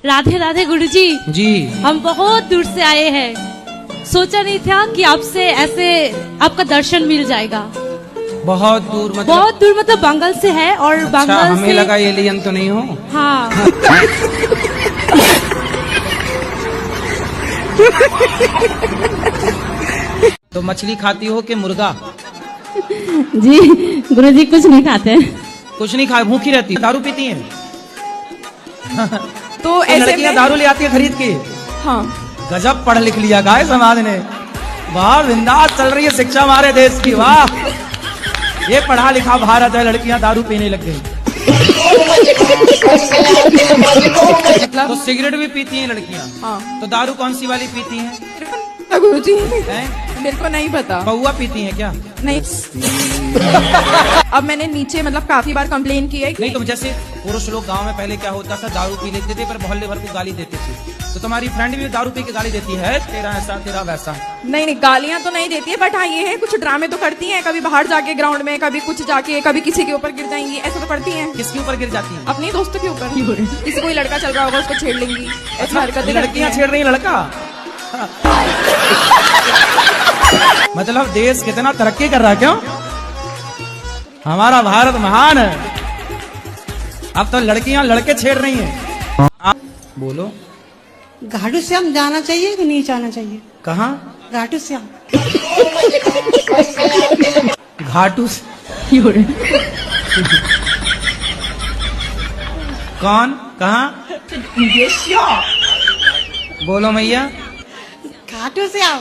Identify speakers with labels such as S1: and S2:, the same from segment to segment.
S1: राधे राधे गुरुजी।
S2: जी
S1: हम बहुत दूर से आए हैं, सोचा नहीं था कि आपसे ऐसे आपका दर्शन मिल जाएगा।
S2: बहुत दूर
S1: मतलब बंगाल से है। और
S2: अच्छा,
S1: बंगाल
S2: हमें
S1: से
S2: लगा एलियन तो नहीं हो।
S1: हाँ।
S2: तो मछली खाती हो कि मुर्गा?
S1: जी गुरुजी कुछ नहीं खाते।
S2: कुछ नहीं खा, भूखी रहती। दारू पीती हैं?
S3: तो ऐसे
S2: लड़कियां दारू ले आती है खरीद के।
S3: हाँ,
S2: गजब पढ़ लिख लिया गाय समाज ने। वाह, बिंदास चल रही है शिक्षा हमारे देश की। वाह, ये पढ़ा लिखा भारत है, लड़कियां दारू पीने लग गई। तो सिगरेट भी पीती हैं लड़कियां?
S3: हाँ।
S2: तो दारू कौन सी वाली पीती हैं?
S3: गुरुजी
S2: हैं?
S3: मेरे को नहीं पता।
S2: पौआ पीती हैं क्या?
S3: नहीं। अब मैंने नीचे मतलब काफी बार कंप्लेन की है।
S2: नहीं, तो जैसे पुरुष लोग गांव में पहले क्या होता था, दारू पी लेते थे पर मोहल्ले भर को गाली देते थे। तो तुम्हारी फ्रेंड भी दारू पी के गाली देती है, तेरा ऐसा तेरा वैसा?
S3: नहीं, गालियां तो नहीं देती है, बट हाँ ये है कुछ ड्रामे तो करती हैं। कभी बाहर जाके ग्राउंड में, कभी कुछ जाके, कभी किसी के ऊपर गिर जाएंगी, ऐसा तो करती हैं।
S2: किसके ऊपर गिर जाती हैं?
S3: अपनी दोस्तों के ऊपर। किसी कोई लड़का चल रहा होगा उसको छेड़ लेंगी, ऐसी हरकतें
S2: लड़कियां छेड़ रही हैं लड़का? मतलब देश कितना तरक्की कर रहा है, क्यों? हमारा भारत महान है। अब तो लड़कियां लड़के छेड़ रही हैं। आप बोलो।
S4: घाटू श्याम जाना चाहिए कि नहीं जाना चाहिए?
S2: कहाँ?
S4: घाटू श्याम।
S2: घाटू कौन? कहाँ? बोलो मैया।
S4: घाटू श्याम।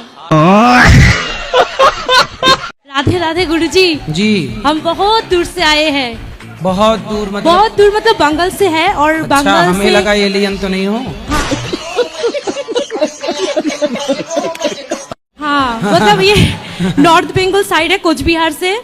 S1: राधे राधे गुरुजी।
S2: जी
S1: हम बहुत दूर से आए हैं।
S2: बहुत दूर
S1: मतलब बंगाल से है। और
S2: अच्छा,
S1: बंगाल
S2: हमें
S1: से
S2: लगा एलियन तो नहीं हो।
S1: हाँ, मतलब ये नॉर्थ बंगाल साइड है, कुछ बिहार से।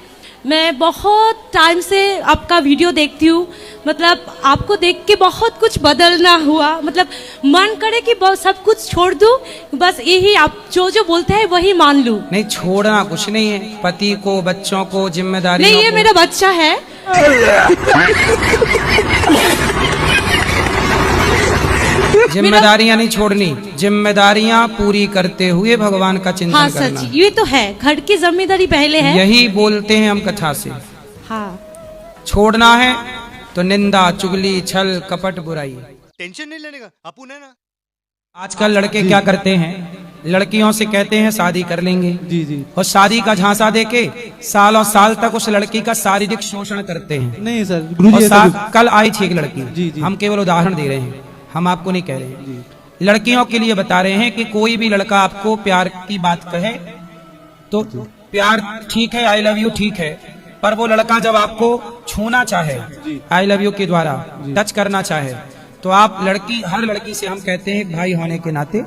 S1: मैं बहुत टाइम से आपका वीडियो देखती हूँ। मतलब आपको देख के बहुत कुछ बदलना हुआ। मतलब मन करे कि सब कुछ छोड़ दूं, बस यही आप जो बोलते हैं वही मान लूं।
S2: नहीं, छोड़ना कुछ नहीं है। पति को, बच्चों को, जिम्मेदारी
S1: नहीं, ये मेरा बच्चा है।
S2: जिम्मेदारियां नहीं छोड़नी, जिम्मेदारियां पूरी करते हुए भगवान का चिंतन
S1: हाँ
S2: करना।
S1: सच, ये तो है, घर की जिम्मेदारी पहले है।
S2: यही बोलते हैं हम कथा से।
S1: हाँ,
S2: छोड़ना है तो निंदा, चुगली, छल, कपट, बुराई।
S5: टेंशन नहीं लेने का, अपुन है ना।
S2: आजकल लड़के क्या करते हैं, लड़कियों से कहते हैं शादी कर लेंगे।
S6: जी जी।
S2: और शादी का झांसा देके सालों साल तक उस लड़की का शारीरिक शोषण करते हैं।
S6: नहीं सर, गुरुजी
S2: कल आई थी एक लड़की।
S6: जी जी।
S2: हम केवल उदाहरण दे रहे हैं, हम आपको नहीं कह रहे हैं। लड़कियों के लिए बता रहे हैं कि कोई भी लड़का आपको प्यार की बात कहे तो प्यार ठीक है, आई लव यू ठीक है, पर वो लड़का जब आपको छूना चाहे, आई लव यू के द्वारा टच करना चाहे, तो आप हर लड़की से हम कहते हैं भाई होने के नाते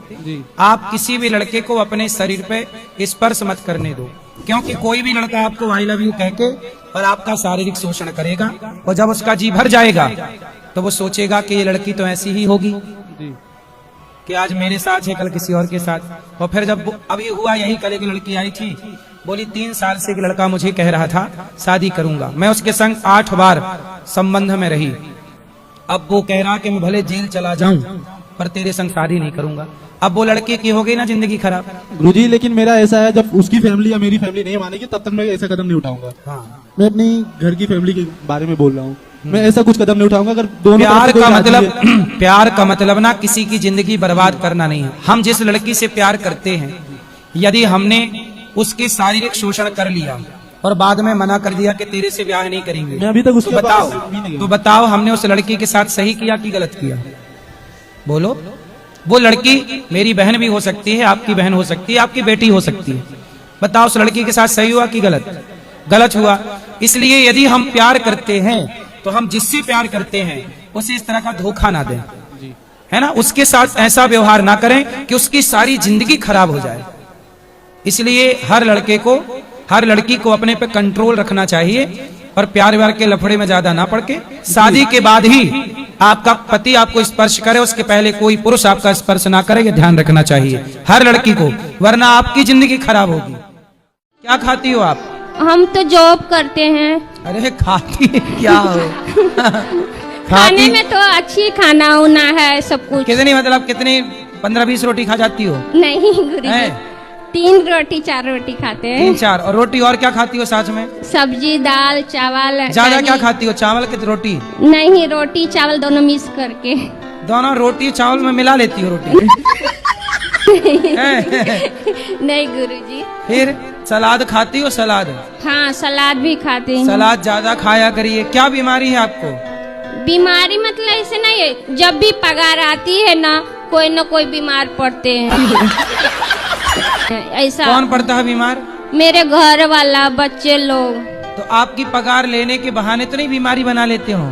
S2: आप किसी भी लड़के को अपने शरीर पे स्पर्श मत करने दो। क्योंकि कोई भी लड़का आपको आई लव यू कह के और आपका शारीरिक शोषण करेगा, और जब उसका जी भर जाएगा तो वो सोचेगा कि ये लड़की तो ऐसी ही होगी कि आज मेरे साथ है, कल किसी और के साथ। और फिर जब अभी हुआ यही, कल एक लड़की आई थी, बोली 3 साल से एक लड़का मुझे कह रहा था शादी करूंगा, मैं उसके संग 8 बार संबंध में रही, अब वो कह रहा कि मैं भले जेल चला जाऊं पर तेरे संग शादी नहीं करूंगा। अब वो लड़के की हो गई ना जिंदगी खराब।
S6: गुरुजी, लेकिन मेरा ऐसा है, जब उसकी फैमिली या मेरी फैमिली नहीं मानेगी तब तक मैं ऐसा कदम नहीं उठाऊंगा।
S2: हाँ।
S6: मैं अपनी घर की फैमिली के बारे में बोल रहा हूँ, मैं ऐसा कुछ कदम नहीं उठाऊंगा अगर दोनों
S2: प्यार का मतलब ना किसी की जिंदगी बर्बाद करना नहीं है। हम जिस लड़की से प्यार करते हैं, यदि हमने उसके शारीरिक शोषण कर लिया और बाद में मना कर दिया कि तेरे से ब्याह नहीं करेंगे,
S6: मैं अभी तक उसके
S2: तो बताओ हमने उस लड़की के साथ सही किया कि गलत किया? बोलो। वो लड़की मेरी बहन भी हो सकती है, आपकी बहन हो सकती है, आपकी बेटी हो सकती है। बताओ उस लड़की के साथ सही हुआ कि गलत? गलत हुआ। इसलिए यदि हम प्यार करते हैं तो हम जिससे प्यार करते हैं उसे इस तरह का धोखा ना दें, है ना, उसके साथ ऐसा व्यवहार ना करें कि उसकी सारी जिंदगी खराब हो जाए। इसलिए हर लड़की को अपने पे कंट्रोल रखना चाहिए और प्यार व्यार के लफड़े में ज्यादा ना पड़ के, शादी के बाद ही आपका पति आपको स्पर्श करे, उसके पहले कोई पुरुष आपका स्पर्श ना करे, ये ध्यान रखना चाहिए हर लड़की को, वरना आपकी जिंदगी खराब होगी। क्या खाती हो आप?
S7: हम तो जॉब करते हैं।
S2: अरे खाती है क्या हो?
S7: खाने में तो अच्छी खाना उना है सब कुछ।
S2: कितनी मतलब कितनी 15-20 रोटी खा जाती हो?
S7: नहीं गुरुजी,
S2: हैं?
S7: 3 रोटी 4 रोटी खाते हैं।
S2: 3-4 और रोटी और क्या खाती हो साथ में?
S7: सब्जी दाल चावल।
S2: ज्यादा
S7: दही।
S2: क्या खाती हो, चावल की रोटी?
S7: नहीं, रोटी चावल दोनों मिक्स करके।
S2: दोनों रोटी चावल में मिला लेती हो रोटी?
S7: नहीं गुरुजी।
S2: फिर सलाद खाती हो? सलाद?
S7: हाँ, सलाद भी खाते हैं।
S2: सलाद ज्यादा खाया करिए। क्या बीमारी है आपको?
S7: बीमारी मतलब ऐसे नहीं है, जब भी पगार आती है ना कोई बीमार पड़ते हैं। ऐसा।
S2: कौन पड़ता है बीमार?
S7: मेरे घर वाला, बच्चे लोग।
S2: तो आपकी पगार लेने के बहाने तो नहीं बीमारी बना लेते हो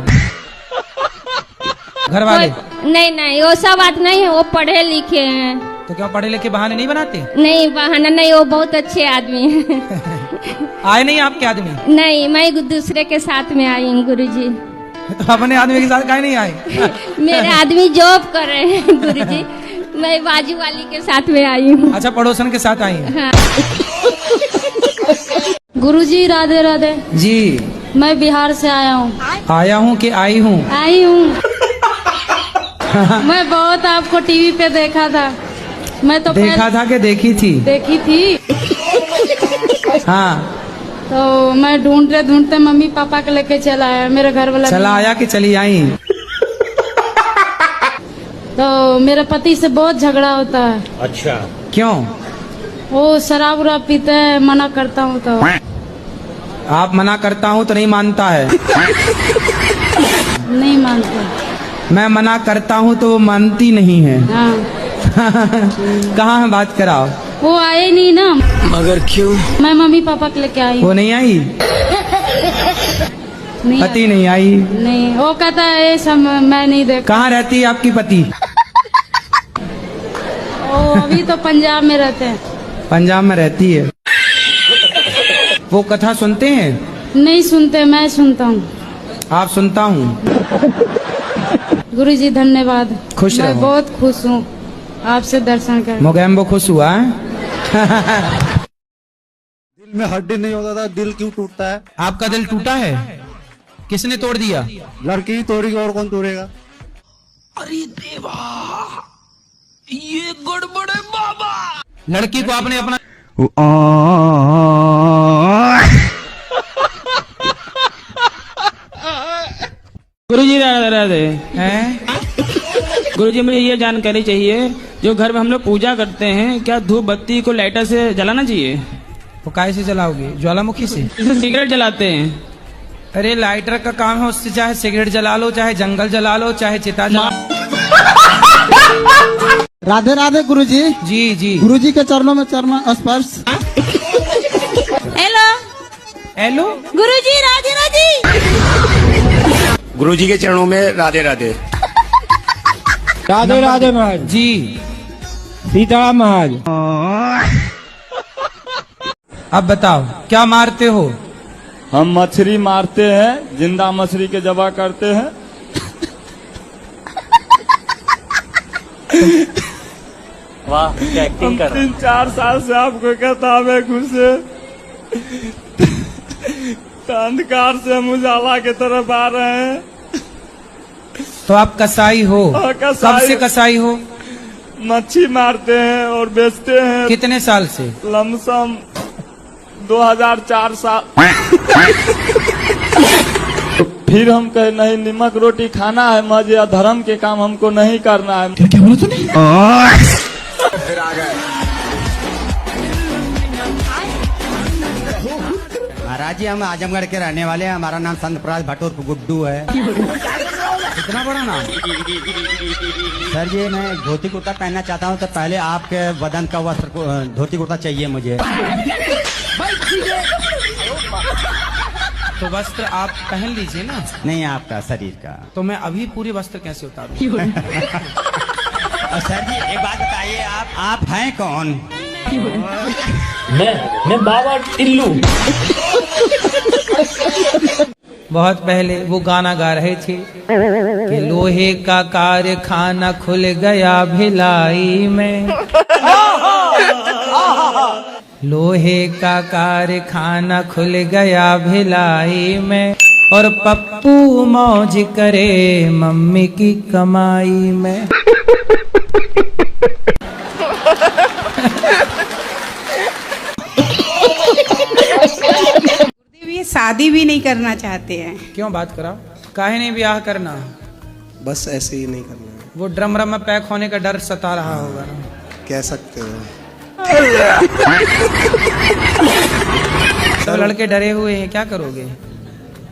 S2: घर वाले?
S7: नहीं वो सब बात नहीं है, वो पढ़े लिखे हैं।
S2: तो क्या पढ़े लिखे बहाने नहीं बनाते?
S7: नहीं बहाना नहीं, वो बहुत अच्छे आदमी हैं।
S2: आए नहीं आपके आदमी?
S7: नहीं, मैं दूसरे के साथ में आई हूँ गुरुजी।
S2: तो अपने आदमी के साथ काहे नहीं आए?
S7: मेरे आदमी जॉब कर रहे हैं गुरुजी, मैं बाजू वाली के साथ में आई हूँ।
S2: अच्छा, पड़ोसन के साथ आई हैं।
S7: हाँ।
S1: गुरुजी राधे राधे।
S2: जी।
S1: मैं बिहार से आया हूँ।
S2: आया हूँ कि आई हूँ?
S1: आई हूँ। मैं बहुत आपको टीवी पे देखा था। मैं तो
S2: देखा था कि देखी थी?
S1: देखी थी।
S2: हाँ।
S1: तो मैं ढूंढते मम्मी पापा के लेके चला आया, मेरे घर वाला
S2: चला आया कि चली आई?
S1: तो मेरे पति से बहुत झगड़ा होता है।
S5: अच्छा।
S2: क्यों?
S1: वो शराब उराब पीते हैं, मना करता हूँ तो।
S2: आप मना करता हूँ तो नहीं मानता है?
S1: नहीं मानते।
S2: मैं मना करता हूँ तो वो मानती नहीं है।
S1: हाँ।
S2: कहाँ है, बात कराओ।
S1: वो आए नहीं ना।
S5: मगर क्यों?
S1: मैं मम्मी पापा के लेके आई।
S2: वो नहीं आई?
S1: नहीं
S2: पति नहीं आई?
S1: नहीं, वो कहता है सब मैं नहीं देख।
S2: कहाँ रहती है आपकी पति?
S1: वो अभी तो पंजाब में रहते हैं।
S2: पंजाब में रहती है। वो कथा सुनते हैं?
S1: नहीं सुनते, मैं सुनता हूँ।
S2: आप? सुनता हूँ।
S1: गुरुजी धन्यवाद।
S2: खुश
S1: मैं
S2: रहो।
S1: बहुत खुश हूँ आपसे दर्शन कर।
S2: मोगैम्बो खुश हुआ है?
S6: दिल में हड्डी नहीं होता था, दिल क्यों टूटता है?
S2: आपका दिल टूटा है? किसने तोड़ दिया?
S6: लड़की ही तोड़ेगी और कौन तोड़ेगा?
S2: लड़की को आपने अपना
S8: गुरुजी राधे राधे।
S2: हैं?
S8: गुरुजी मुझे ये जानकारी चाहिए, जो घर में हम लोग पूजा करते हैं, क्या धूप बत्ती को लाइटर से जलाना चाहिए?
S2: वो काय से जलाओगे? ज्वालामुखी से?
S8: जैसे सिगरेट जलाते हैं।
S2: अरे लाइटर का काम है, उससे चाहे सिगरेट जला लो, चाहे जंगल जला लो, चाहे चिता जला।
S9: राधे राधे गुरुजी।
S2: जी जी।
S9: गुरुजी के चरणों में चरण स्पर्श।
S1: Hello
S2: hello.
S1: गुरुजी राधे राधे।
S5: गुरुजी के चरणों में राधे राधे।
S8: राधे राधे महाराज।
S2: जी।
S8: सीताराम महाराज।
S2: अब बताओ क्या मारते हो?
S10: हम मछली मारते हैं, जिंदा मछली के जबा करते हैं।
S5: वाह, क्या एक्टिंग कर रहा है।
S10: 3-4 साल से आपको कहता हमें घुसे अंधकार से हम उजाला की तरफ आ रहे हैं।
S2: तो आप कसाई हो?
S10: हाँ, कसाई।
S2: कब से कसाई हो?
S10: मच्छी मारते हैं और बेचते हैं।
S2: कितने साल से?
S10: लमसम 2004 साल। तो फिर हम कहे नहीं, नमक रोटी खाना है, मजे धर्म के काम हमको नहीं करना है।
S6: क्या बोला तूने?
S9: महाराज जी हम आजमगढ़ के रहने वाले हैं, हमारा नाम संत प्रकाश भट्ट उर्फ गुड्डू है।
S2: इतना बड़ा नाम?
S9: सर जी मैं धोती कुर्ता पहनना चाहता हूँ, तो पहले आपके बदन का वस्त्र धोती कुर्ता चाहिए मुझे।
S2: तो वस्त्र आप पहन लीजिए ना।
S9: नहीं आपका शरीर का।
S2: तो मैं अभी पूरे वस्त्र कैसे उतारूं?
S9: और सर जी एक बात बताइए, आप हैं कौन?
S8: मैं बाबा टिल्लू।
S2: बहुत पहले वो गाना गा रहे थे कि लोहे का कारखाना खुल गया भिलाई में। लोहे का कारखाना खुल गया भिलाई में और पप्पू मौज करे मम्मी की कमाई में।
S4: ये शादी भी नहीं करना चाहते हैं।
S2: क्यों बात करा, काहे नहीं ब्याह करना?
S11: बस ऐसे ही नहीं करना है।
S2: वो ड्रम में पैक होने का डर सता रहा होगा ना।
S11: कह सकते हो।
S2: सब लड़के डरे हुए हैं, क्या करोगे?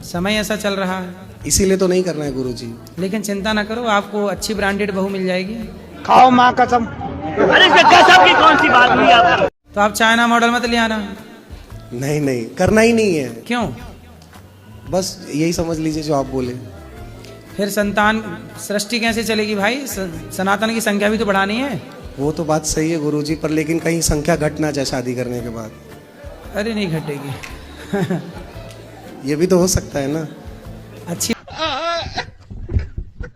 S2: समय ऐसा चल रहा है,
S11: इसीलिए तो नहीं करना है गुरुजी।
S2: लेकिन चिंता ना करो, आपको अच्छी ब्रांडेड बहू मिल जाएगी।
S5: खाओ माँ कसम। अरे कसम की कौन सी बात हुई आपको?
S2: तो आप चाइना मॉडल मत ले आना।
S11: नहीं नहीं, करना ही नहीं है।
S2: क्यों?
S11: बस यही समझ लीजिए जो आप बोले।
S2: फिर संतान सृष्टि कैसे चलेगी भाई? सनातन की संख्या भी तो बढ़ानी है।
S11: वो तो बात सही है गुरुजी, पर लेकिन कहीं संख्या घट ना जाए शादी करने के बाद।
S2: अरे नहीं घटेगी।
S11: ये भी तो हो सकता है ना।
S2: अच्छी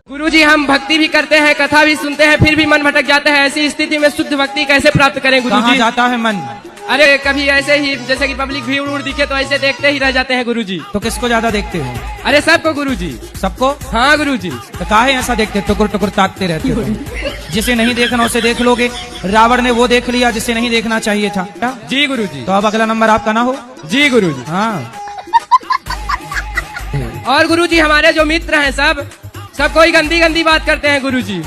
S12: गुरुजी, हम भक्ति भी करते हैं, कथा भी सुनते हैं, फिर भी मन भटक जाता है। ऐसी स्थिति में शुद्ध भक्ति कैसे प्राप्त करें गुरुजी?
S2: कहाँ जाता है मन?
S12: अरे कभी ऐसे ही, जैसे कि पब्लिक भीड़ उड़ दिखे तो ऐसे देखते ही रह जाते हैं गुरुजी।
S2: तो किसको ज्यादा देखते हो?
S12: अरे सबको गुरुजी।
S2: सबको?
S12: हाँ गुरुजी।
S2: तो काहे ऐसा देखते, टुकुर टुकुर ताकते रहते हो? जिसे नहीं देखना उसे देख लोगे। रावण ने वो देख लिया जिसे नहीं देखना चाहिए था।
S12: जी गुरुजी।
S2: तो अब अगला नंबर आपका ना हो?
S12: जी गुरुजी।
S2: हाँ।
S12: और गुरुजी, हमारे जो मित्र हैं सब कोई गंदी गंदी बात करते हैं गुरुजी।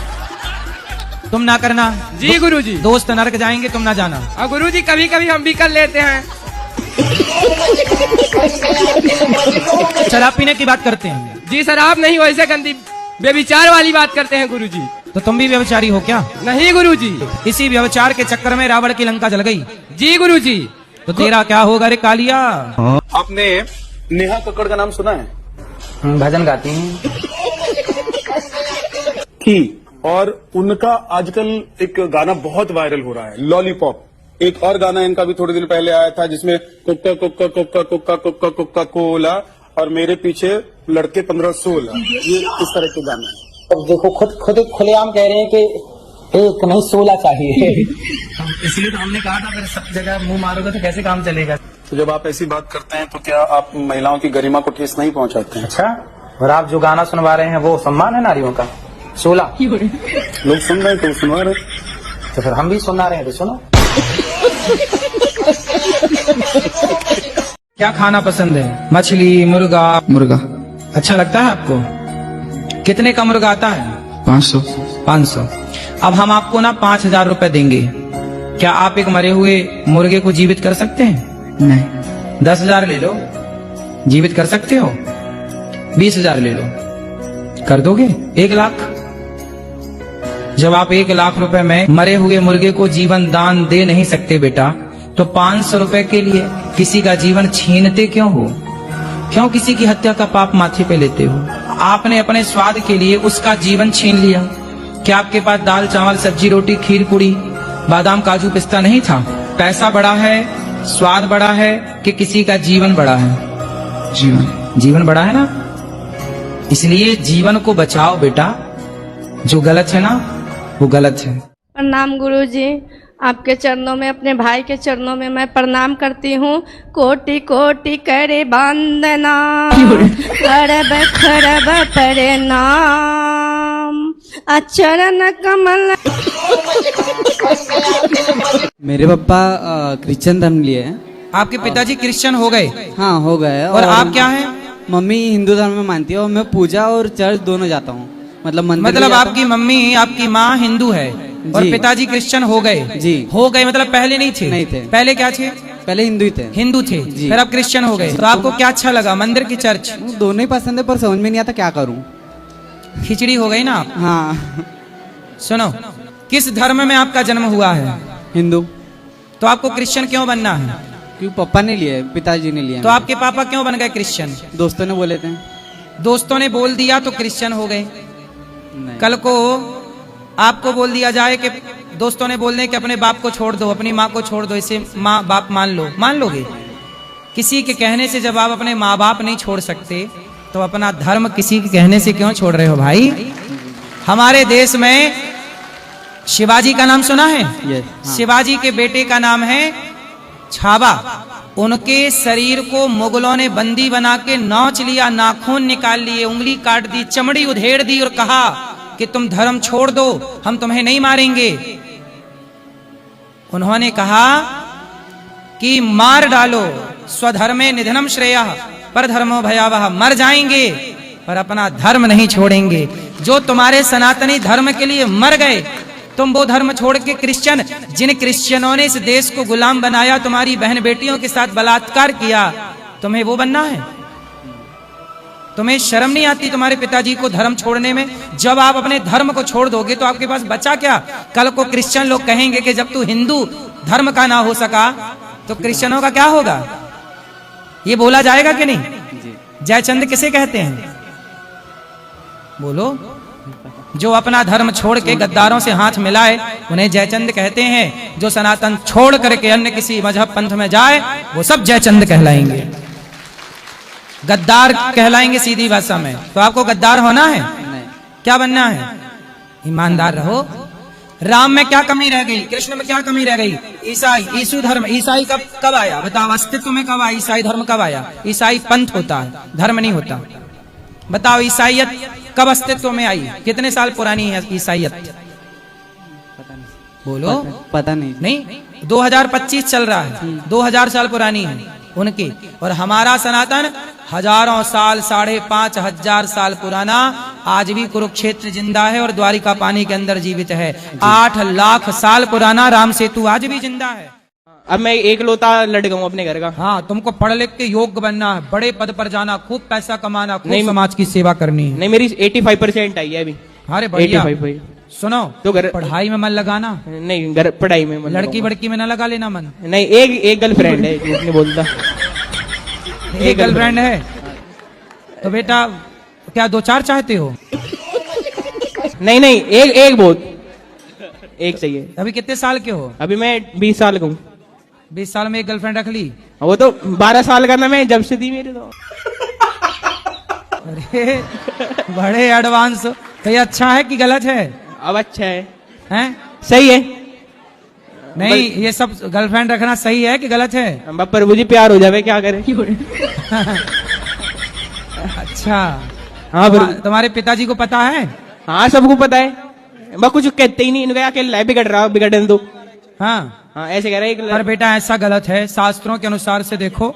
S2: तुम ना करना।
S12: जी गुरुजी।
S2: दोस्त नरक जाएंगे, तुम ना जाना।
S12: और गुरुजी, कभी कभी हम भी कर लेते हैं।
S2: शराब पीने की बात करते हैं?
S12: जी शराब नहीं, वैसे गंदी व्यभिचार वाली बात करते हैं गुरुजी।
S2: तो तुम भी व्यभिचारी हो क्या?
S12: नहीं गुरुजी।
S2: इसी व्यभिचार के चक्कर में रावण की लंका जल गई।
S12: जी गुरुजी।
S2: तो तेरा क्या होगा रे कालिया?
S6: आपने नेहा कक्कड़ का नाम सुना है?
S2: भजन गाती हैं
S6: की, और उनका आजकल एक गाना बहुत वायरल हो रहा है, लॉलीपॉप। एक और गाना इनका भी थोड़े दिन पहले आया था जिसमें कुक्का कुक्का कुक्का कुक्का कुक्का कुक्का कोला और मेरे पीछे लड़के 15-16, ये इस तरह के गाने हैं।
S2: अब देखो खुद खुलेआम कह रहे हैं कि एक नहीं 16 चाहिए। इसलिए तो हमने कहा था, अगर सब जगह मुंह मारोगे तो कैसे काम चलेगा?
S6: तो जब आप ऐसी बात करते हैं तो क्या आप महिलाओं की गरिमा को ठेस नहीं पहुंचाते हैं?
S2: अच्छा, और आप जो गाना सुनवा रहे हैं वो सम्मान है नारियों का? 16
S6: लोग सुन रहे हैं तो सुनवा रहे,
S2: तो फिर हम भी सुना रहे हैं, तो सुनो। क्या खाना पसंद है? मछली, मुर्गा? मुर्गा अच्छा लगता है आपको? कितने का मुर्गा आता है? 500। अब हम आपको ना 5000 रुपए देंगे। क्या आप एक मरे हुए मुर्गे को जीवित कर सकते हैं? नहीं। 10,000 ले लो, जीवित कर सकते हो? 20,000 ले लो, कर दोगे? 1 लाख। जब आप 1 लाख रुपए में मरे हुए मुर्गे को जीवन दान दे नहीं सकते बेटा, तो 500 रुपए के लिए किसी का जीवन छीनते क्यों हो? क्यों किसी की हत्या का पाप माथे पे लेते हो? आपने अपने स्वाद के लिए उसका जीवन छीन लिया। क्या आपके पास दाल चावल सब्जी रोटी खीर पूरी बादाम काजू पिस्ता नहीं था? पैसा बड़ा है, स्वाद बड़ा है, कि किसी का जीवन बड़ा है? जीवन बड़ा है ना। इसलिए जीवन को बचाओ बेटा, जो गलत है ना वो गलत है।
S7: प्रणाम गुरुजी, आपके चरणों में, अपने भाई के चरणों में मैं प्रणाम करती हूँ। कोटि कोटि करे वंदना, खरब खरब प्रणाम, अचरण कमल।
S13: मेरे पापा क्रिश्चियन धर्म लिए हैं।
S2: आपके पिताजी क्रिश्चियन हो गए?
S13: हाँ हो गए।
S2: और आप क्या हैं?
S13: मम्मी हिंदू धर्म में मानती है और मैं पूजा और चर्च दोनों जाता हूँ। मतलब
S2: आपकी मम्मी, आपकी माँ हिंदू है और पिताजी क्रिश्चियन हो गए?
S13: जी
S2: हो गए, मतलब पहले नहीं थे?
S13: नहीं थे।
S2: पहले क्या थे?
S13: पहले हिंदू थे।
S2: फिर आप क्रिश्चियन हो गए। तो आपको क्या अच्छा लगा, मंदिर की चर्च?
S13: दोनों ही पसंद है, पर समझ में नहीं आता क्या करूँ।
S2: खिचड़ी हो गई ना आप?
S13: हाँ।
S2: सुनो, किस धर्म में आपका जन्म हुआ है?
S13: हिंदू।
S2: तो आपको क्रिश्चियन क्यों बनना है?
S13: क्यों? पापा ने लिए, पिताजी ने लिया।
S2: तो आपके पापा क्यों बन गए क्रिश्चियन?
S13: दोस्तों ने बोले थे।
S2: दोस्तों ने बोल दिया तो क्रिश्चियन हो गए? कल को आपको बोल दिया जाए कि दोस्तों ने बोल दें कि अपने बाप को छोड़ दो, अपनी माँ को छोड़ दो, इसे माँ बाप मान लो, मान लोगे? किसी के कहने से जब आप अपने माँ बाप नहीं छोड़ सकते तो अपना धर्म किसी के कहने से क्यों छोड़ रहे हो भाई? हमारे देश में शिवाजी का नाम सुना है?
S13: हाँ।
S2: शिवाजी के बेटे का नाम है छावा, उनके शरीर को मुगलों ने बंदी बना के नोच लिया, नाखून निकाल लिए, उंगली काट दी, चमड़ी उधेड़ दी और कहा कि तुम धर्म छोड़ दो, हम तुम्हें नहीं मारेंगे। उन्होंने कहा कि मार डालो, स्वधर्मे निधनम श्रेयः पर धर्मो भयावह, मर जाएंगे पर अपना धर्म नहीं छोड़ेंगे। जो तुम्हारे सनातनी धर्म के लिए मर गए, तुम वो धर्म छोड़ के क्रिश्चियन, जिन क्रिश्चियनों ने इस देश को गुलाम बनाया, तुम्हारी बहन बेटियों के साथ बलात्कार किया, तुम्हें वो बनना है? तुम्हें शर्म नहीं आती तुम्हारे पिताजी को धर्म छोड़ने में? जब आप अपने धर्म को छोड़ दोगे तो आपके पास बचा क्या? कल को क्रिश्चियन लोग कहेंगे कि जब तू हिंदू धर्म का ना हो सका तो क्रिश्चियनों का क्या होगा? ये बोला जाएगा कि नहीं? जयचंद किसे कहते हैं? बोलो। जो अपना धर्म छोड़ के गद्दारों से हाथ मिलाए उन्हें जयचंद कहते हैं। जो सनातन छोड़ करके अन्य किसी मजहब पंथ में जाए वो सब जयचंद कहलाएंगे, गद्दार कहलाएंगे सीधी भाषा में। तो आपको गद्दार होना है? क्या बनना है? ईमानदार रहो। राम में क्या कमी रह गई? कृष्ण में क्या कमी रह गई? ईसाई, ईसु धर्म, ईसाई कब आया? बताओ, अस्तित्व में कब आया? ईसाई धर्म कब आया? ईसाई पंथ होता है, धर्म नहीं होता। बताओ, ईसाइयत कब अस्तित्व में आई? कितने साल पुरानी है ईसाइयत? बोलो।
S13: पता नहीं।
S2: नहीं, 2025 चल रहा है, 2000 साल पुरानी है उनकी। और हमारा सनातन हजारों साल, 5,500 साल पुराना, आज भी कुरुक्षेत्र जिंदा है और द्वारिका पानी के अंदर जीवित है। 8 लाख साल पुराना राम सेतु आज भी जिंदा है।
S12: अब मैं एक लोता लड़का हूँ अपने घर का।
S2: हाँ, तुमको पढ़ लिख के योग्य बनना है, बड़े पद पर जाना, खूब पैसा कमाना, खूब समाज की सेवा करनी है।
S12: नहीं, मेरी 85% आई है अभी।
S2: अरे बढ़िया।
S12: 85।
S2: सुनो,
S12: तो घर
S2: पढ़ाई में मन लगाना
S12: नहीं, घर पढ़ाई में मन
S2: लड़की बड़की में ना लगा लेना मन।
S12: नहीं, एक गर्लफ्रेंड है, झूठ नहीं बोलता।
S2: एक गर्लफ्रेंड है तो बेटा क्या 2-4 चाहते हो?
S12: नहीं, एक बहुत, एक चाहिए।
S2: अभी कितने साल के हो?
S12: अभी मैं 20 साल का हूँ।
S2: 20 साल में एक गर्लफ्रेंड रख ली?
S12: वो तो 12 साल का ना, मैं जब से दी मेरे तो।
S2: अरे बड़े एडवांस। तो ये अच्छा है कि गलत है?
S12: अब अच्छा है।
S2: हैं? सही है? नहीं, ये सब गर्लफ्रेंड रखना सही है कि गलत है?
S12: प्रभु जी प्यार हो जावे, क्या करे।
S2: अच्छा।
S12: हाँ,
S2: तुम्हारे पिताजी को पता है?
S12: हाँ, सबको पता है। मैं कुछ कहते ही नहीं, इनका अकेले बिगड़ रहा, बिगड़ने दो।
S2: हाँ,
S12: ऐसे कह रहे हैं।
S2: पर बेटा ऐसा गलत है। शास्त्रों के अनुसार से देखो,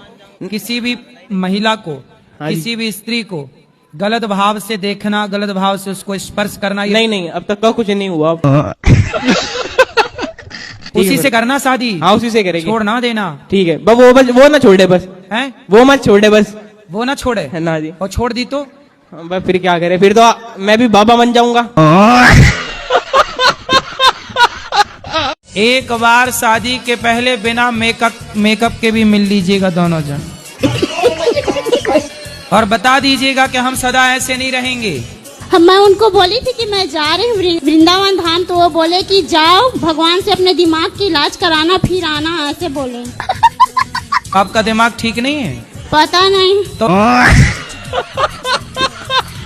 S2: किसी भी महिला को, किसी भी स्त्री को गलत भाव से देखना, गलत भाव से उसको स्पर्श करना,
S12: नहीं, अब तक का कुछ नहीं हुआ।
S2: उसी से करना शादी।
S12: हाँ, उसी से करेंगे,
S2: छोड़ ना देना।
S12: ठीक है, वो ना छोड़े बस। हैं? वो मत छोड़े बस।
S2: वो ना छोड़े
S12: ना जी।
S2: और छोड़ दी तो
S12: फिर क्या करे? फिर तो मैं भी बाबा बन जाऊंगा।
S2: एक बार शादी के पहले बिना मेकअप के भी मिल लीजिएगा दोनों जन, और बता दीजिएगा कि हम सदा ऐसे नहीं रहेंगे।
S14: मैं उनको बोली थी कि मैं जा रही हूँ वृंदावन धाम, तो वो बोले कि जाओ भगवान से अपने दिमाग की इलाज कराना, फिर आना, ऐसे बोले।
S2: आपका दिमाग ठीक नहीं है?
S14: पता नहीं।
S2: तो